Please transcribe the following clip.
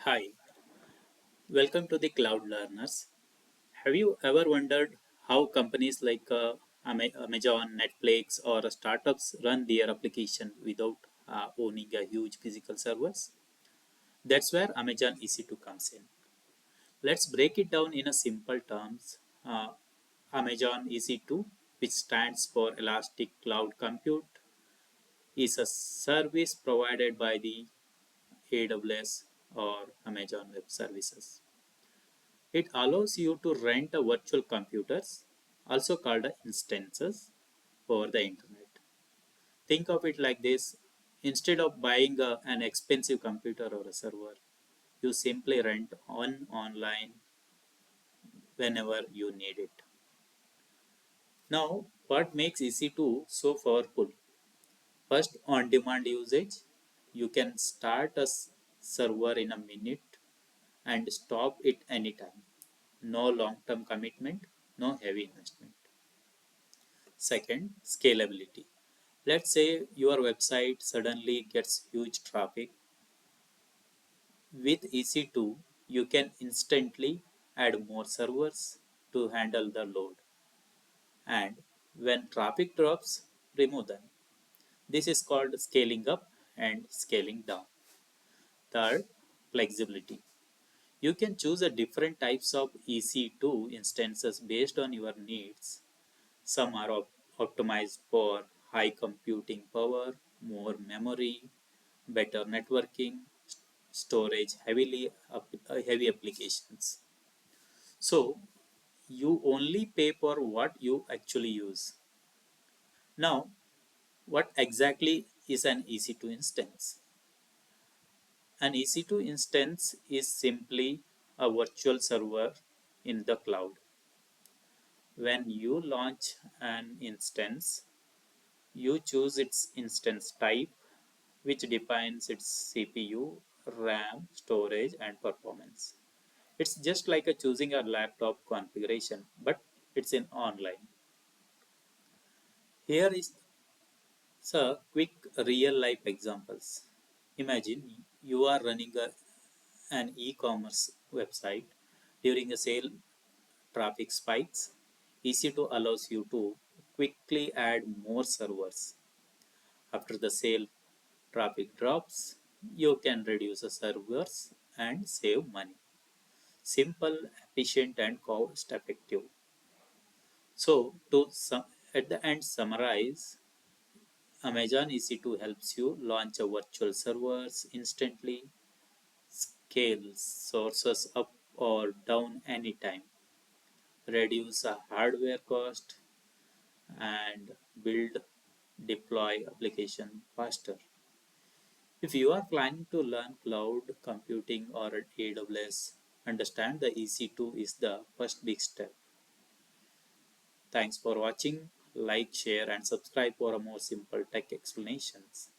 Hi, welcome to the Cloud Learners. Have you ever wondered how companies like Amazon, Netflix, or startups run their application without owning a huge physical servers? That's where Amazon EC2 comes in. Let's break it down in a simple terms. Amazon EC2, which stands for Elastic Cloud Compute, is a service provided by the AWS or Amazon Web Services. It allows you to rent a virtual computers, also called instances, over the internet. Think of it like this: instead of buying an expensive computer or a server, you simply rent one online whenever you need it. Now, what makes EC2 so powerful? First, on demand usage. You can start a server in a minute and stop it anytime. No long term commitment, no heavy investment. Second, scalability. Let's say your website suddenly gets huge traffic. With EC2, you can instantly add more servers to handle the load. And when traffic drops, remove them. This is called scaling up and scaling down. Third, flexibility. You can choose a different types of EC2 instances based on your needs. Some are optimized for high computing power, more memory, better networking, storage, heavy applications. So you only pay for what you actually use. Now, what exactly is an EC2 instance? An EC2 instance is simply a virtual server in the cloud. When you launch an instance, you choose its instance type, which defines its CPU, RAM, storage, and performance. It's just like a choosing a laptop configuration, but it's in online. Here is a quick real life examples. Imagine you are running an e-commerce website during a sale traffic spikes. EC2 allows you to quickly add more servers. After the sale traffic drops, you can reduce the servers and save money. Simple, efficient, and cost effective. So, at the end summarize, Amazon EC2 helps you launch a virtual servers instantly, scale sources up or down anytime, reduce a hardware cost, and build deploy application faster. If you are planning to learn cloud computing or AWS, understand the EC2 is the first big step. Thanks for watching. Like, share, and subscribe for more simple tech explanations.